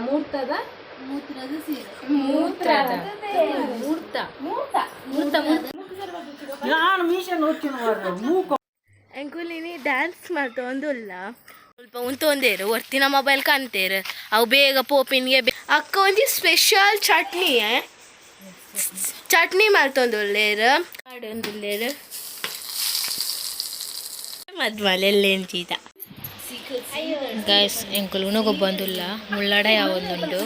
ಮೂರ್ತದ ಮೂತ್ರದ ಸೀರೆ ಮೂತ್ರದ ಮೂರ್ತ ಮೂರ್ತ ನಾನು ಮೀಶನ್ ಹೋಗ್ತೀನಿ ಮೂಕ ಅಂಕುಲಿನಿ ಡ್ಯಾನ್ಸ್ ಮಾಡ್ತೊಂದುಲ್ಲ ಸ್ವಲ್ಪ ಉಂತೊಂದೇರು ಒರ್ತಿನ ಮೊಬೈಲ್ ಕಾಣ್ತೇರು ಅವು ಬೇಗ ಪೋಪಿನ್ಗೆ ಅಕ್ಕ ಒಂಜಿ ಸ್ಪೆಷಲ್ ಚಟ್ನಿ ಮಾಡ್ತೊಂದುಲ್ಲೇರು ಮಾಡೊಂದುಲ್ಲೇರು ಮದ್ಮಲೆಲ್ಲೆಂಚೀತ ಗೈಸ್ ಎಂಕುಲು ಉಣಗೊಬ್ಬಂದುಲ್ಲ ಮುಳ್ಳಡ ಯಾವೊಂದುಂಡು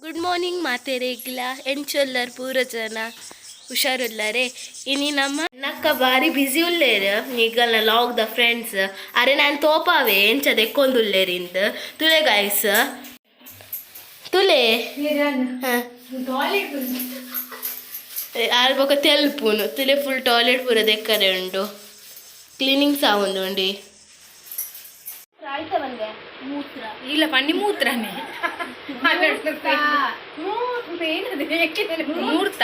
ಗುಡ್ ಮಾರ್ನಿಂಗ್ ಮಾತೇರೇಗಿಲ್ಲ ಎಂಚೊಲ್ಲರ್ ಪೂರ ಜನ ಹುಷಾರುಲ್ಲರೆ ಇನಿ ನಮ್ಮ ನಕ್ಕ ಬಾರಿ ಬ್ಯುಸಿ ಉಲ್ಲೇರು ಈಗಲ್ಲ ಲಾಗ್ ದ ಫ್ರೆಂಡ್ಸ್ ಅರೆ ನಾನು ತೋಪಾವೆ ಎಂಚ ದೆಕ್ಕೊಂದುಲ್ಲೇರಿಂತ ತುಲೆ ಗೈಸ್ ತುಲೆ ಆಲ್ಬೊಕ ತೆಲ್ಪುನು ತುಲೆ ಫುಲ್ ಟಾಯ್ಲೆಟ್ ಪೂರ ದೆಕ್ಕರೆ ಉಂಡು ಕ್ಲೀನಿಂಗ್ ಸಹ ಉಂಡಿ ಮೂತ್ರ ಇಲ್ಲ ಪಂಡಿ ಮೂತ್ರನೇ ಮೂರ್ತ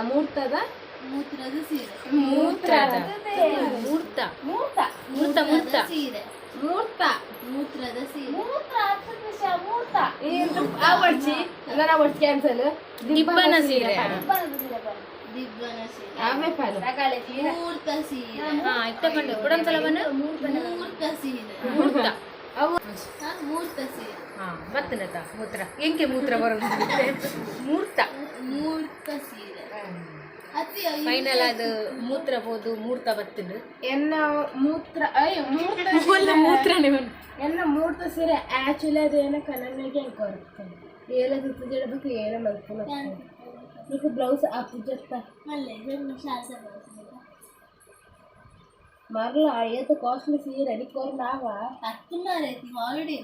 ಮೂರ್ತದ ಮೂತ್ರದ ಸೀರೆ ಮೂತ್ರದ ಮೂರ್ತ ಮೂರ್ತ ಮೂರ್ತ ಸೀರೆ ಮೂರ್ತ ಮೂತ್ರದ ಸೀರೆ ಕ್ಯಾನ್ಸಲ್ ದಿಬ್ಬನ ಸೀರೆ ದಿಬ್ಬನ ಸೀರೆ ಆಮೆ ಪಾಲು ಮೂರ್ತ ಸೀರೆ ಇಟ್ಟಕೊಂಡು ಕುಡಂಸಲವನ್ನ ಮೂರ್ತ ಸೀರೆ ಮೂರ್ತ ಮೂರ್ತ ಸೀರೆ ಮತ್ತನತ ಮೂತ್ರ ಎಂಕೆ ಮೂತ್ರ ಬರೋದು ಮೂರ್ತ ಮೂರ್ತ ಸೀರೆ ಫೈನಲ್ ಅದು ಮೂತ್ರ ಹೋದು ಮೂರ್ತ ಬತ್ತದು ಎನ್ನ ಮೂತ್ರ ಮೂತ್ರನೇ ಎನ್ನ ಮೂರ್ತ ಸೀರೆ ಆಕ್ಚುಲಿ ಅದೇನ ಕನ್ನಡಿಗೆ ಕೊಡ್ತಾರೆ ಏಳದಿತ್ತು ಹೇಳಬೇಕು ಏನೋ ಮಲ್ಕೊಂಡು నీకు బ్లౌజ్ అప్పుజెప్తా మరలా ఏదో కాస్ట్లీ సీర నీకు రావా హాలిడే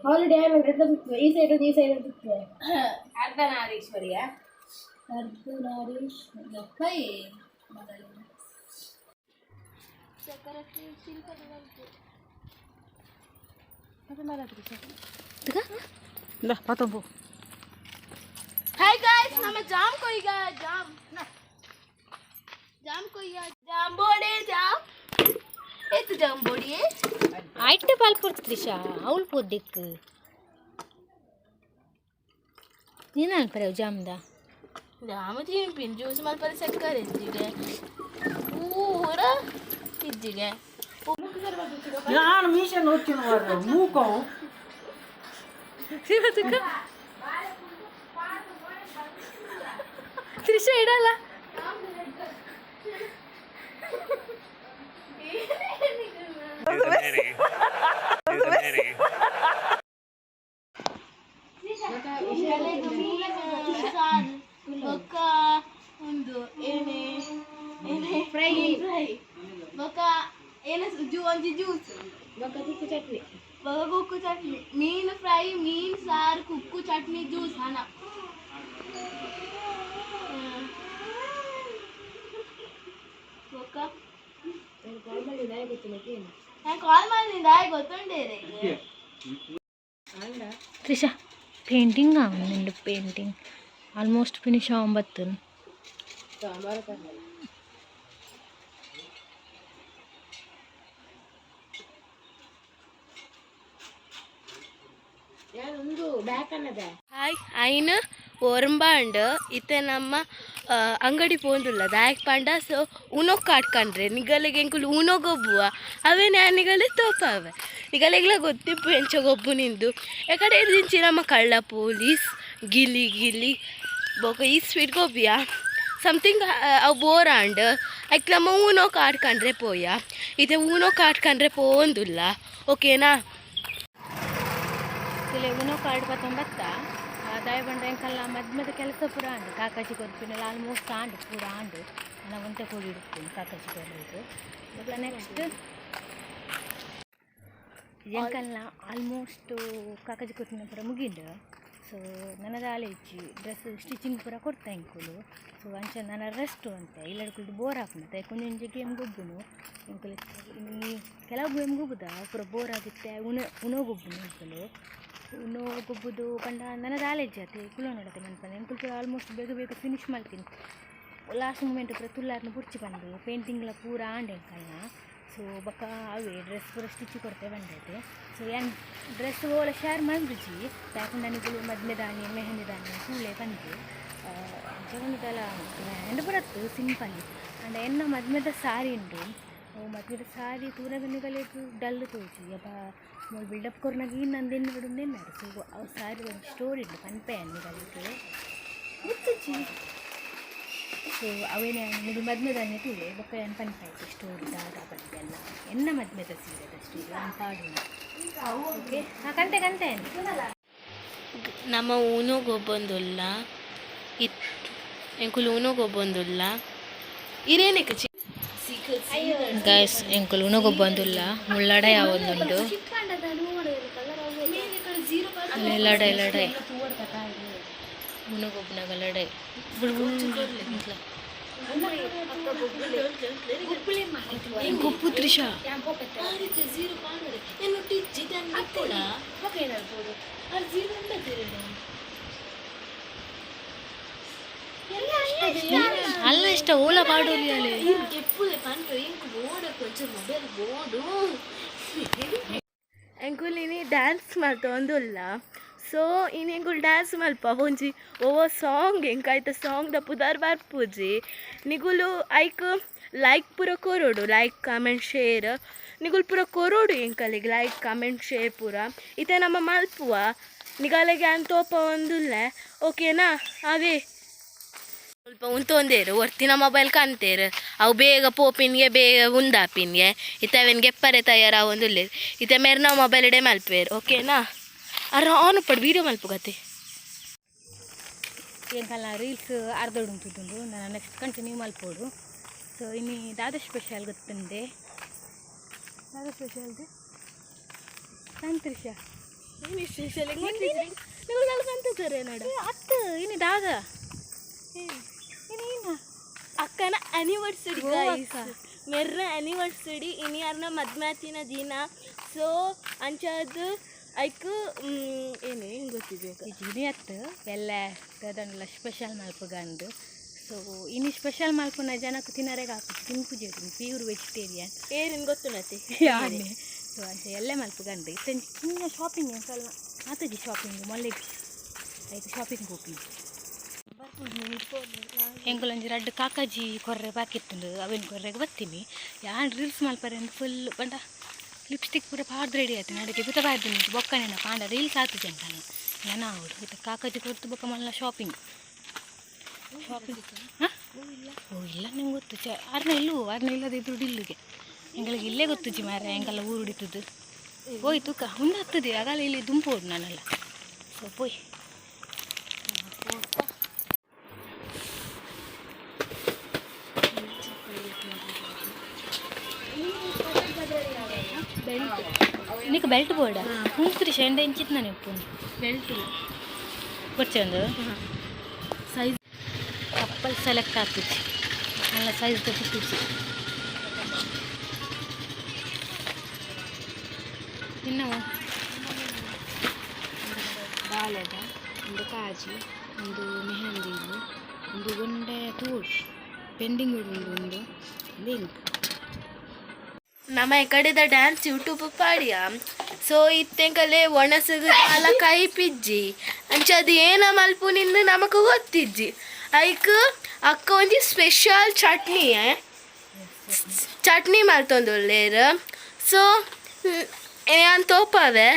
హాలిడే ఎట్లా తిప్పుతుంది ఈ సైడ్ తిప్పుతుంది అర్ధనారీశ్వరియా అర్ధనారీశ్వరి हाय गाइस हम जाम कोई गया जाम कोई गया जाम बोड़े जाम ये तो जाम बोड़ी है आइट पाल पर त्रिशा आउल पो देख ये ना करे जाम दा जाम जी पिन जूस मार पर सेट करे जीगे पूरा जीगे ನಾನು ಮೀಶನ್ ಹೋಗ್ತೀನಿ ಮೂಕ त्रिशा इडला ಒಂದು ಏನೇ ಏನೇ ಫ್ರೈ ಬೊಕ್ಕ ಏನೇ ಒಂಜಿ ಜ್ಯೂಸ್ ಬೊಕ್ಕ ಕುಕ್ಕು ಚಟ್ನಿ ಬೊಕ್ಕ ಕುಕ್ಕು ಚಟ್ನಿ ಮೀನು ಫ್ರೈ ಮೀನು ಸಾರು ಕುಕ್ಕು ಚಟ್ನಿ ಜ್ಯೂಸ್ ಹಣ ಕಾಲ್ ಮಾಡಿದ ಗೊತ್ತುಂಡೇರೆ త్రిష పెయింటింగ్ ఉందండి పెయింటింగ్ ఆల్మోస్ట్ ఫినిష్ అవ్వబోతుంది ಹಾಯ್ ಐನ್ ಒರಂಬಾಂಡ್ ಇತ್ತೆ ನಮ್ಮ ಅಂಗಡಿ ಪೋಂದುಲ್ಲ ದಾಯಕ್ ಪಾಂಡ ಸೊ ಉನೊಕ್ ಕಾಡ್ಕಂಡ್ರೆ ನಿಗಲೆಗೆ ಎಂಕುಲು ಉನೊಗೊಬ್ಬುವ ಅವೇ ನ್ಯಾನಿಗಲೆ ತೋಪವೆ ನಿಗಲೆಗ್ಲ ಗೊತ್ತಿಪ್ಪು ಎಂಚ ಗೊಬ್ಬು ನಿಂದು ಯಾಕಡೆ ದಿಂಚಿ ನಮ್ಮ ಕಳ್ಳ ಪೊಲೀಸ್ ಗಿಲಿ ಬೊಕ ಈ ಸ್ವೀಟ್ ಗೊಬ್ಬಿಯ ಸಮಥಿಂಗ್ ಅವು ಬೋರಾಂಡ್ ಐಕ್ ನಮ್ಮ ಊನೋ ಕಾಡ್ಕಂಡ್ರೆ ಪೋಯ ಇತ್ತೆ ಊನೋ ಕಾಡ್ಕಂಡ್ರೆ ಪೋಂದುಲ್ಲ ಓಕೆನಾ ಊನೋ ಕಾರ್ಡ್ ಬತ್ತ ದಾಯ ಬಂಡ ಎಂಕಲ್ಲ ಮಧ್ಯ ಕೆಲಸ ಪೂರ ಆಂಡು ಕಾಕಾಜಿ ಕೊರ್ಪಿನೆಲ್ಲ ಆಲ್ಮೋಸ್ಟ್ ಆಂಡು ಪೂರ ಆಂಡು ನಾನು ಒಂತೆ ಕೂಡಿ ಇಡ್ತೀನಿ ಕಾಕಾಜಿ ಕೊರ್ಬೇಕು ಇವಾಗ ನೆಕ್ಸ್ಟ್ ಎಂಕಲ್ಲ ಆಲ್ಮೋಸ್ಟ್ ಕಾಕಾಜಿ ಕೊರ್ಪಿನ ಪೂರ ಮುಗಿಂಡು ಸೊ ನನಗೆ ಆಲೆ ಇಚ್ಚಿ ಡ್ರೆಸ್ ಸ್ಟಿಚಿಂಗ್ ಪೂರ ಕೊಡ್ತಾ ಇಂಕುಲು ಸೊ ಅಂಚ ನನ್ನ ರೆಸ್ಟು ಅಂತ ಇಲ್ಲಡ್ಕುಲ್ದು ಬೋರ್ ಹಾಕ್ನತ್ತೆ ಕೊಂಚ ಗೇಮ್ ಗೊಬ್ಬುನು ಇಂಕುಲು ಕೆಲವು ಗೇಮ್ ಗೊಬ್ಬುದ ಪೂರ ಬೋರ್ ಆಗುತ್ತೆ ಉಣೋ ಗೊಬ್ಬುನು ಇಂಕುಲು ಉಣೋ ಗೊಬ್ಬುದು ಪಂಡ ನನಗೆ ಆಲೆ ಜಾತೆ ಕುಲ ನೋಡತ್ತೆ ಮನ್ಪನೆ ಇಂಕುಲು ಪೂರ ಆಲ್ಮೋಸ್ಟ್ ಬೇಗ ಬೇಗ ಫಿನಿಶ್ ಮಾಡ್ತೀನಿ ಲಾಸ್ಟ್ ಮೂಮೆಂಟ್ ಪೂರ ತುಲ್ಲಾರ್ನ ಬುಡ್ಚಿ ಬಂದು ಪೇಂಟಿಂಗ್ಲ ಪೂರ ಆಂಡೆ ಎಂಕಲ್ನ ಸೊ ಬೊಕ್ಕ ಅವೇ ಡ್ರೆಸ್ ಪೂರ ಸ್ಟಿಚ್ ಕೊಡ್ತೇವೆ ಬಂದೈತೆ ಸೊ ಏನು ಡ್ರೆಸ್ ಓಲ ಶೇರ್ ಮಾಡಿಬಿಜಿ ಪ್ಯಾಕುಂಡನಿಗಳು ಮದ್ಮೆ ದಾನಿ ಮೆಹಂದಿ ದಾನಿ ಕೂಲೆ ಬಂದು ಜಗನದಲ್ಲ ಎಂಡು ಬರತ್ತು ಸಿಂಪಲ್ ಅಂಡ್ ಎನ್ನ ಮದ್ಮೆದ ಸಾರಿ ಉಂಡು ಮದ್ಮೆದ ಸಾರಿ ತೂರಗನಿಗಲೇದು ಡಲ್ ತೋಚಿ ಅಪ್ಪ ಮೂರು ಬಿಲ್ಡಪ್ ಕೊರ್ನಾಗ ಇನ್ನೊಂದು ಎನ್ನುಗಡು ನೆನ್ನಾರು ಸೊ ಅವು ಸಾರಿ ಒಂದು ಸ್ಟೋರಿ ಉಂಡು ಪನ್ಪೆ ಅನ್ನಿಗಲಿಕ್ಕೆ ಮುಚ್ಚಿ ಸೊ ಅವೇನೇ ನಿಮಗೆ ಮದ್ಮೆದಾನೆ ತೂಲೆ ಬೊಕ್ಕ ಏನು ಪನ್ಪಾಯ್ತು ಸ್ಟೋರಿ ದಾದ ಬಗ್ಗೆ ಎಲ್ಲ ಎನ್ನ ಮದ್ಮೆದ ಸೀರೆ ಅಷ್ಟು ಇಲ್ಲ ಪಾಡು ಓಕೆ ಕಂತೆ ಕಂತೆ ನಮ್ಮ ಊನೋಗೊಬ್ಬೊಂದುಲ್ಲ ಎಂಕುಲು ಊನೋಗೊಬ್ಬೊಂದುಲ್ಲ ಇರೇನಕ್ಕೆ ಗೈಸ್ ಎಂಕುಲು ಊನೋಗೊಬ್ಬೊಂದುಲ್ಲ ಮುಳ್ಳಡೆ ಯಾವೊಂದುಂಡು ಲಡೈ ಲಡೈ ಊನೋಗೊಬ್ಬನಾಗ ಲಡೈ ಗೊಪ್ಪು ತ್ರಿಷಾ ಅಲ್ಲ ಇಷ್ಟ ಓಲ ಪಾಡೋಲಿ ಅಲ್ಲಿ ಎಂಕುಲಿನಿ ಡ್ಯಾನ್ಸ್ ಮಾಡ್ತೊಂದುಲ್ಲ ಸೊ ಇನ್ನು ಎಂಕುಲು ಡ್ಯಾನ್ಸ್ ಮಲ್ಪ ಒಂಜಿ ಓವೋ ಸಾಂಗ್ ಎಂಕಾಯ್ತ ಸಾಂಗ್ದ ಪುದಾರ್ ಬರ್ಪುಜಿ ನಿಗುಲು ಐಕ್ ಲೈಕ್ ಪೂರ ಕೊರೋಡು ಲೈಕ್ ಕಾಮೆಂಟ್ ಶೇರ್ ನಿಗುಲು ಪೂರ ಕೊರೋಡು ಎಂಕಲಿಗೆ ಲೈಕ್ ಕಾಮೆಂಟ್ ಶೇರ್ ಪೂರ ಇತ್ತೆ ನಮ್ಮ ಮಲ್ಪುವ ನಿಗಾಲೆಗೆ ಅಂತೋಪ ಒಂದುಲ್ಲ ಓಕೆನಾ ಅವೇ ಸ್ವಲ್ಪ ಉಂತೊಂದೇರು ಒರ್ತಿನ ಮೊಬೈಲ್ ಕಾಣ್ತೇರು ಅವು ಬೇಗ ಪೋಪಿನ್ಗೆ ಬೇಗ ಉಂದಾಪಿನ್ಗೆ ಇತ್ತವೆನ್ಗೆ ಎಪ್ಪರೆ ತಯಾರ ಒಂದುಲ್ಲ ಇತ್ತೆ ಮೇರೆ ನಾವು ಮೊಬೈಲ್ ಇಡೇ ಮಲ್ಪೇರು ಓಕೆನಾ ಅರ ಆನ್ ಪಡ್ ವೀಡಿಯೋ ಮಲ್ಪಗತ್ತೆ ಎಂಕಲ್ಲ ರೀಲ್ಸ್ ಅರ್ಧೋಡುಂಟುಂಡು ನಾನು ನೆಕ್ಸ್ಟ್ ಕಂಟಿನ್ಯೂ ಮಲ್ಪೋಡು ಸೊ ಇನ್ನು ದಾದ ಸ್ಪೆಷಲ್ ಗೊತ್ತಂದೆ ದಾದ ಸ್ಪೆಷಲ್ದು ಸಂತೃಷ ಸ್ಪೆಷಲ್ ಕಂತಾರೆ ನೋಡು ಅತ್ತು ಇನ್ನು ದಾದ ಅಕ್ಕನ ಆನಿವರ್ಸರಿ ಮೆರ್ರ ಆನಿವರ್ಸರಿ ಇನ್ನು ಯಾರನ್ನ ಮದ್ಮಾತಿನ ದಿನ ಸೊ ಅಂಚದು ಐಕ್ ಏನು ಹೆಂಗೆ ಗೊತ್ತಿದೆ ಇದು ಅತ್ತು ಎಲ್ಲ ಅದನ್ನೆಲ್ಲ ಸ್ಪೆಷಲ್ ಮಲ್ಪಗಂಡು ಸೊ ಇನ್ನು ಸ್ಪೆಷಲ್ ಮಲ್ಪನ ಜನಕ್ಕೆ ತಿನ್ನರೆಗೆ ಹಾಕಿ ತಿನ್ಪುಜಿ ಪ್ಯೂರ್ ವೆಜಿಟೇರಿಯನ್ ಏನೇನು ಗೊತ್ತು ನತಿ ಯಾನೆ ಸೊ ಅಂತ ಎಲ್ಲ ಮಲ್ಪಗಂಡು ಇತ್ತ ಚಿನ್ನ ಶಾಪಿಂಗ್ ಸ್ವಲ್ಪ ಆತಜಿ ಶಾಪಿಂಗ್ ಮೊಲ್ಲೆಗೆ ಆಯ್ತು ಶಾಪಿಂಗ್ ಹೋಗಿ ಎಂಕುಲೊಂಜಿ ರಡ್ಡು ಕಾಕಾಜಿ ಕೊರ್ರೆ ಬಾಕಿತ್ತುಂಡು ಅವೇನು ಕೊರ್ರೆಗೆ ಬರ್ತೀನಿ ಯಾರು ರೀಲ್ಸ್ ಮಲ್ಪರೆ ಫುಲ್ ಬಂಡ ಲಿಪ್ಸ್ಟಿಕ್ ಪೂರ ಪಾಡ್ದು ರೆಡಿ ಆಯ್ತು ನಡಿಗೆ ಬಿತ್ತ ಬಾಯ್ದು ನಿಂತು ಬೊಕ್ಕನೇನ ಪಾಂಡ ರೀಲ್ಸ್ ಆಗ್ತಿದ್ದೆ ಅಂತ ನಾನು ಅವಡು ಇತ್ತು ಕಾಕಾಜಿ ಕೊಡ್ತು ಬೊಕ್ಕ ಮಲ್ಲ ಶಾಪಿಂಗ್ ಹಾಂ ಓ ಇಲ್ಲ ನಿಮ್ಗೆ ಗೊತ್ತು ಅರ್ನ ಇಲ್ಲದೆ ಇದ್ರು ಇಲ್ಲಿಗೆ ಎಂಗಳಿಗೆ ಇಲ್ಲೇ ಗೊತ್ತು ಮಾರೆ ಎಂಗೆಲ್ಲ ಊರು ಹಿಡಿತದ್ದು ಹೋಯ್ತು ಮುಂದೆ ಹತ್ತದೆ ಆಗಲ್ಲ ಇಲ್ಲಿ ದುಂಪೋದು ನಾನೆಲ್ಲ ಸೊ ಪೋಯ್ నీకు బెల్ట్ కూడా పూర్తి షెండ్ ఎంచిత్ నేను ఎప్పుడు బెల్ట్ వచ్చేందు సైజ్ కప్పల్ సెలెక్ట్ ಆಗ್ತಿತ್ತು നല്ല ಸೈಜ್ ತಪ್ಪಿಸಿ ತಿನ್ನವು ಬಾಳೆದ ಒಂದು ಕಾಜಿ ಒಂದು ಮೆಹಂದಿಲು ಒಂದು ಗೊಂಡೆ ತೂಡು ಪೆಂಡಿಂಗ್ ಒಂದು ಲಿಂಕ್ ನಮ್ಮ ಈ ಕಡೆದ ಡ್ಯಾನ್ಸ್ ಯೂಟ್ಯೂಬ್ ಪಾಡಿಯ ಸೊ ಇತ್ತೆಂಕಲೆ ಒಣಸಗ ಕಾಲ ಕೈ ಪಿಜ್ಜಿ ಅಂಚದು ಏನ ಮಲ್ಪು ನಿಂದು ನಮಗೂ ಗೊತ್ತಿಜ್ಜಿ ಐಕ್ ಅಕ್ಕ ಒಂಜಿ ಸ್ಪೆಷಲ್ ಚಟ್ನಿ ಮಲ್ತೊಂದುಲ್ಲೇರು ಸೊ ಏನ್ ತೋಪವೆ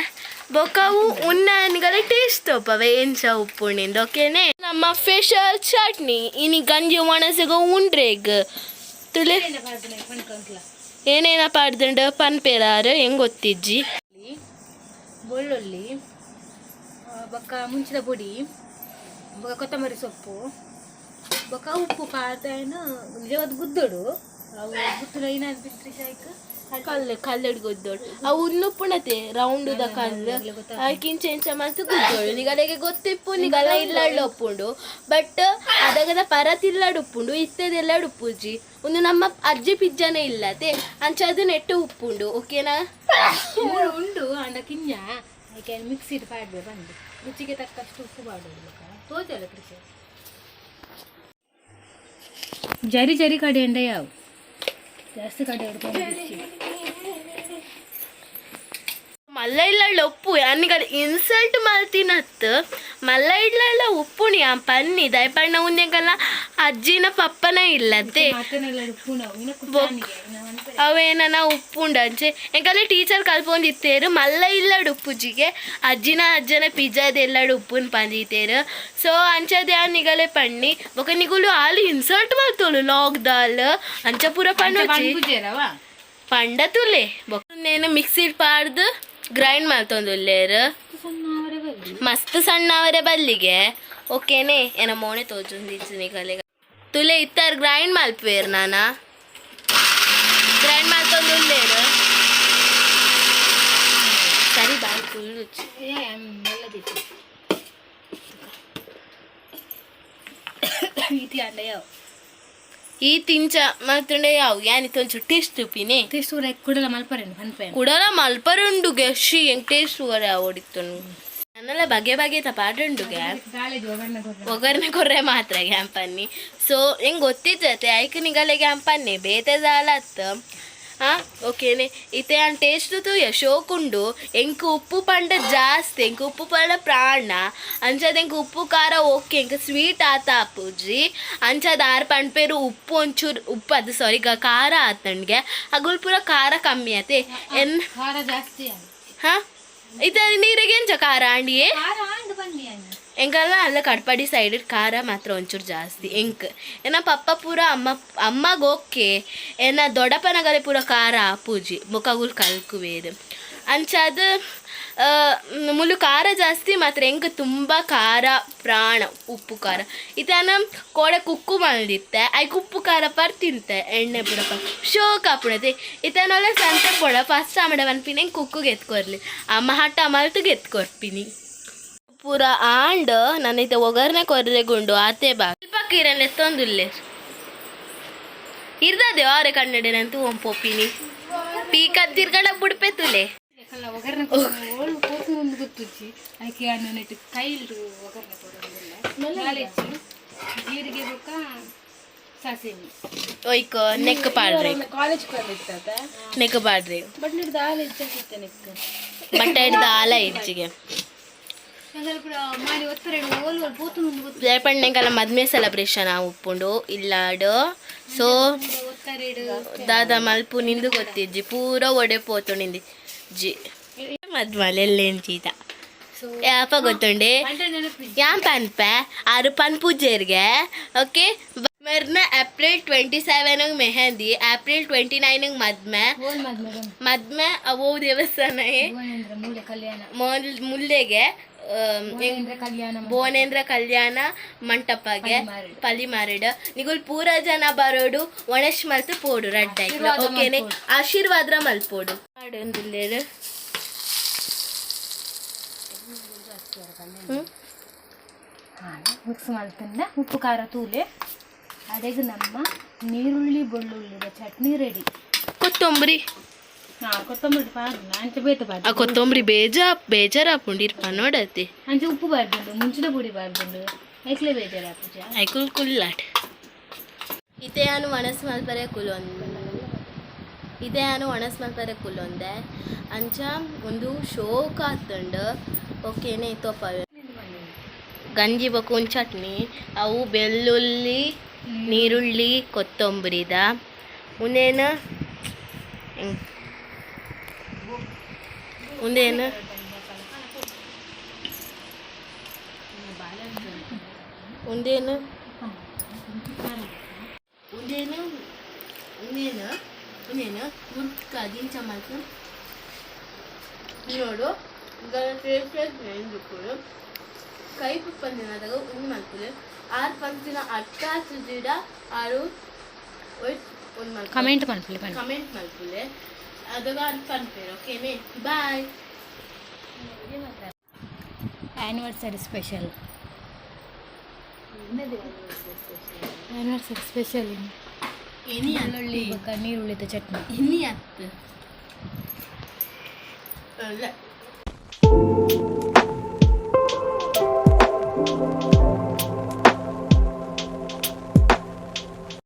ಬೊಕ್ಕವು ಉನ್ನಗಳ ಟೇಸ್ಟ್ ತೋಪವೆ ಎಂಚ ಉಪ್ಪುಣಿಂದ ಓಕೆನೆ ನಮ್ಮ ಸ್ಪೆಷಲ್ ಚಟ್ನಿ ಇನಿ ಗಂಜಿ ಒಣಸಗ ಉಂಡ್ರೆಗ್ ತುಳಿ ಏನೇನ ಪಾಡ್ದಂಡು ಪನ್ಪೇರಾರು ಹೆಂಗೆ ಗೊತ್ತಿಜ್ಜಿ ಬೆಳ್ಳುಳ್ಳಿ ಬೊಕ್ಕ ಮುಂಚಿದ ಪುಡಿ ಬೊಕ್ಕ ಕೊತ್ತಂಬರಿ ಸೊಪ್ಪು ಬೊಕ್ಕ ಉಪ್ಪು ಕಾಳ್ತಾಯಿನ ಜವದ್ ಗುದ್ದಡು ಅವು ಗುತ್ತಲು ಏನಾದ್ರು ಬಿತ್ತರಿ ಸಾಯ್ಕ ಕಲ್ಲಡ್ ಗೊದ್ದೋಳು ಆ ಉನ್ನುಪ್ಪುಣತೆ ರೌಂಡುದ ಕಲ್ಲು ಅದಕ್ಕಿಂಚ ಇಂಚ ಮತ್ತು ಗುದ್ದೋಳು ನಿಗಲೆಗೆ ಗೊತ್ತಿಪ್ಪು ನಿಗಲ ಇಲ್ಲಳ್ಳು ಒಪ್ಪುಂಡು ಬಟ್ ಅದಗದ ಪರತಿಲ್ಲಡು ಉಪ್ಪುಂಡು ಇತ್ತದೆಲ್ಲಡು ಉಪ್ಪುಜಿ ಒಂದು ನಮ್ಮ ಅಜ್ಜಿ ಪಿಜ್ಜನೇ ಇಲ್ಲತೆ ಅಂಚ ಅದು ನೆಟ್ಟು ಉಪ್ಪುಂಡು ಓಕೆನಾ ಉಂಡು ಅಂಡ ಕಿಂಜ ಅದಕ್ಕೆ ಮಿಕ್ಸಿಡ್ ಪಾಡ್ಬೇ ಬಂದು ರುಚಿಗೆ ತಕ್ಕಷ್ಟು ಉಪ್ಪು ಪಾಡೋದು ತೋಚಲ್ಲ ಕೃಷಿ ಜರಿ ಜರಿ ಕಡೆ ಅಂಡ ಯಾವ ಜಾಸ್ತಿ ಕಡೆ ಹಿಡ್ಕೊಂಡು ಮಲ್ಲ ಇಲ್ಲಳ್ಳ ಉಪ್ಪು ಅನ್ನಿಗල ಇನ್ಸಲ್ಟ್ ಮಲ್ತಿನತ್ತು ಮಲ್ಲ ಇಡ್ಲಲ್ಲ ಉಪ್ಪುಣಿ ಆ ಪನ್ನಿ ದಯಪಣ್ಣ ಉನ್ನೆಗಲ್ಲ ಅಜ್ಜಿನ ಪಪ್ಪನ ಇಲ್ಲತ್ತೆ ಅವೇನ ಉಪ್ಪುಂಡ ಅಂಚೆ ಎಂಕಲ್ಲಿ ಟೀಚರ್ ಕಲ್ಪೊಂದಿತ್ತೇರು ಮಲ್ಲ ಇಲ್ಲಡು ಉಪ್ಪುಜಿಗೆ ಅಜ್ಜನ ಪಿಜ್ಜಾದ ಎಲ್ಲಡು ಉಪ್ಪುನ್ ಪಂದಿತ್ತೇರು ಸೊ ಅಂಚದೆ ಆ ನಿಗಲೆ ಪಣ್ಣಿ ಬೊಕ ನಿಗುಲು ಆಲು ಇನ್ಸಲ್ಟ್ ಮಾಡ್ತೋಳು ಲಾಗ್ ದಾಲ್ ಅಂಚ ಪೂರ ಪಣ್ಣು ಪಂಡ ತುಲೆ ಬೊಕ ನೇನು ಮಿಕ್ಸಿಡ್ ಪಾಡ್ದು ಗ್ರೈಂಡ್ ಮಾಡ್ತೊಂದುಲ್ಲೇರು ಮಸ್ತ್ ಸಣ್ಣವರ ಬಲ್ಲಿಗೆ ಓಕೆನೆ ಏನ ಮೋಣೆ ತೋಚೊಂದಿಚ್ಚು ನಿಗಲೆಗ ತುಲೆ ಇತ್ತಾರ ಗ್ರೈಂಡ್ ಮಲ್ಪೇರು ನಾನಾ ಗ್ರೈಂಡ್ ಮಾಡ್ತೊಂದುಲ್ಲೇರು ಸರಿ ಬಾಯಿ ಫುಲ್ ರುಚಿ ಈ ತಿಂಚ ಮಾತುಂಡೆ ಯಾವ ಯಾನಿತ್ತೊಂಚು ಟೇಸ್ಟ್ ತುಪ್ಪಿನೇ ಟೇಸ್ಟ್ ಕುಡಲ ಮಲ್ಪರೇನು ಹನ್ಪೆ ಕುಡಲ ಮಲ್ಪರುಂಡು ಗೆಶಿ ಹೆಂಗ್ ಟೇಸ್ಟ್ ವರೆ ಓಡಿತ್ತು ನನ್ನೆಲ್ಲ ಬಗೆ ಬಗೆ ತಪಾಡುಂಡುಗೆ ಒಗರ್ನೆ ಕೊರ್ರೆ ಮಾತ್ರ ಗ್ಯಾಂಪನ್ನಿ ಸೊ ಹೆಂಗ್ ಗೊತ್ತಿದ್ದತೆ ಐಕ್ ನಿಗಲೆ ಗ್ಯಾಂಪನ್ನಿ ಬೇತೆ ಜಾಲತ್ ಓಕೆನೆ ಇತ್ತೆ ಅನ್ ಟೇಸ್ಟ್ ತು ಯಶೋಕುಂಡು ಎಂಕ್ ಉಪ್ಪು ಪಂಡ ಜಾಸ್ತಿ ಎಂಕ್ ಉಪ್ಪು ಪಂಡ ಪ್ರಾಣ ಅಂಚದ ಎಂಕ್ ಉಪ್ಪು ಖಾರ ಓಕೆ ಎಂಕ್ ಸ್ವೀಟ್ ಆತ ಅಪ್ಪುಜಿ ಅಂಚದ ಆರು ಪಂಡ್ಪೇರು ಉಪ್ಪು ಒಂಚೂರು ಉಪ್ಪು ಅದು ಸಾರಿ ಖಾರ ಆತಂಡ್ಗೆ ಅಗುಲ್ ಪೂರ ಖಾರ ಕಮ್ಮಿ ಆತೆ ಎನ್ ಖಾರ ಜಾಸ್ತಿ ಇತ್ತ ನೀರಿಗೆ ಎಂಚ ಖಾರ ಆಂಡಿಯೇ ಎಂಕಲ್ಲ ಅಲ್ಲ ಕಡ್ಪಾಡಿ ಸೈಡ್ ಖಾರ ಮಾತ್ರ ಒಂಚೂರು ಜಾಸ್ತಿ ಎಂಕ್ ಏನ ಪಪ್ಪ ಪೂರ ಅಮ್ಮಗ ಓಕೆ ಏನ ದೊಡ್ಡಪ್ಪನಗಲೆ ಪೂರ ಖಾರ ಪೂಜಿ ಮುಖಗುಲ್ ಕಲ್ಕುವೇರು ಅಂಚಾದ ಮುಲು ಖಾರ ಜಾಸ್ತಿ ಮಾತ್ರ ಎಂಕ್ ತುಂಬ ಖಾರ ಪ್ರಾಣ ಉಪ್ಪು ಖಾರ ಇತನ ಕೋಡೆ ಕುಕ್ಕು ಮಲ್ದಿತ್ತೆ ಐಕ್ ಉಪ್ಪು ಖಾರ ಪರ್ ತಿಂತೆ ಎಣ್ಣೆ ಪುರಪ್ಪ ಶೋಕ್ ಆಪುಣತೆ ಇತನೊಲ್ಲ ಸಂತೆ ಪೊಡ ಫಸ್ಟ್ ಆಮಡ ಅನ್ಪಿನಿ ಹೆಂಗೆ ಕುಕ್ಕುಗೆ ಎತ್ಕೊರ್ಲಿ ಅಮ್ಮ ಹಟ್ಟ ಮಲ್ತು ಗೆತ್ಕೊರ್ಪಿನಿ ಪೂರ ಆಂಡ್ ನನ್ನೈತೆ ಒಗರ್ನೆ ಕೊರ್ರೆಗುಂಡು ಆತೆ ಬಾ ಸ್ವಲ್ಪ ಕೀರನ್ ಎತ್ತೊಂದುಲ್ಲೆ ಇರ್ದದೆ ಆರೆ ಕನ್ನಡನಂತೂ ಒಂಪೊಪ್ಪಿನಿ ಪೀಕದ್ ತಿರ್ಗಡ ಬುಡ್ಪೆ ತುಲೆ ಒಗರ್ನೆ ಒಂದು ಗೊತ್ತುಚ್ಚಿ ಅದಕ್ಕೆ ನೆಟ್ಟು ಕೈಲ್ಡು ಒಗರ್ನೆ ಕೊಡೋದಿಲ್ಲ ಜೀರಿಗೆ ಬೇಕಾ ಸಾಸಿವೆ ಒಯ್ಕ ನೆಕ್ ಪಾಡ್ರಿ ಕಾಲೇಜ್ ನೆಕ್ ಪಾಡ್ರಿ ಬಟ್ ನೀರು ದಾಲ್ ಹೆಚ್ಚಾಗಿತ್ತೆ ನೆಕ್ ಬಟ್ಟೆ ಹಿಡ್ದ ಆಲ ಇಜ್ಜಿಗೆ ಜಯಪಣ್ಣೆಂಕಲ್ಲ ಮದ್ಮೆ ಸೆಲೆಬ್ರೇಷನ್ ಉಪ್ಪುಂಡು ಇಲ್ಲಾಡು ಸೊ ದಾದ ಮಲ್ಪು ನಿಂದು ಗೊತ್ತಿಜ್ಜಿ ಪೂರ ಒಡೆ ಪೋತು ನಿಂದಿ ಜಿ ಮದ್ಮಲೆ ಎಲ್ಲೆಂಚೀತ ಯಾಪ ಗೊತ್ತುಂಡೆ ಯಾನ್ ಪನ್ಪೆ ಆರು ಪನ್ ಪೂಜೆರ್ಗೆ ಓಕೆ ಮರ್ನ ಏಪ್ರಿಲ್ 27 ಮೆಹಂದಿ ಏಪ್ರಿಲ್ 29 ಮದ್ಮೆ ಅವೋ ದೇವಸ್ಥಾನ ಮುಲ್ಲೆಗೆ ಭುವನೇಂದ್ರ ಕಲ್ಯಾಣ ಮಂಟಪಗೆ ಪಲಿಮಾರಿಡ ನಿಗುಲ್ ಪೂರ ಜನ ಬರೋಡು ಒಣಶ್ ಮಲ್ತು ಪೋಡು ರಡ್ಡ ಓಕೆನೆ ಆಶೀರ್ವಾದ್ರ ಮಲ್ಪೋಡು ಮಾಡೊಂದಿಲ್ಲೇರು ಮಿಕ್ಸ್ ಮಾಡ್ತಂದ ಉಪ್ಪು ಖಾರ ತೂಲೆ ಅದಕ್ಕೆ ನಮ್ಮ ನೀರುಳ್ಳಿ ಬೆಳ್ಳುಳ್ಳಿದ ಚಟ್ನಿ ರೆಡಿ ಕೊತ್ತಂಬರಿ ಕೊತ್ತಂಬರಿ ಪಾಡು ಅಂಚೆ ಬೇತ ಪಾಡು ಆ ಕೊತ್ತಂಬರಿ ಬೇಜಾರಾಪುಂಡಿರ್ಪ ನೋಡತ್ತೆ ಅಂಚೆ ಉಪ್ಪು ಬಾರ್ದುಂಡು ಮುಂಚಿನ ಪುಡಿ ಬಾರ್ದುಂಡು ಐಕ್ಲೆ ಬೇಜಾರಾಪುಜ ಐಕುಲ್ ಕುಲ್ಲಾಟ್ ಇದೇ ಅನು ಒಣಸ್ ಮಲ್ಪರೆ ಕುಲೊಂದೆ ಅಂಚ ಒಂದು ಶೋಕ್ ಆತಂಡು ಓಕೆನೆ ತೋಪ ಗಂಜಿ ಬಕೂನ್ ಚಟ್ನಿ ಅವು ಬೆಳ್ಳುಳ್ಳಿ ನೀರುಳ್ಳಿ ಕೊತ್ತಂಬರಿದ ಮುಂದೇನು ಮುಂದೇನು ಮುಂದೇನು ಮುಂದೇನು ಮುಂದೇನು ಮುಂದೇನು ಗುಡ್ಕ ದಿಂಚ ಮಾತು ನೋಡು ನೆಂದುಕೊಡು ಕೈ ಪಂದಿನದಾಗ ಒಂದು ಮಾಡ್ತಾರೆ 6 ಪಂಚಿನ ಅಟ್ಟಾಚು ಜಿಡ 6 ಒಂದು ಕಮೆಂಟ್ ಮಲ್ಪುಲೆ ಅದು ಅನ್ಕೊಂತೀರ ಓಕೆನೇ bye anniversary special anniversary special ಎನಿ ಬೆಳ್ಳುಳ್ಳಿ ನೀರುಳ್ಳಿದ ಚಟ್ನಿ ಎನಿ ಅತ್ತ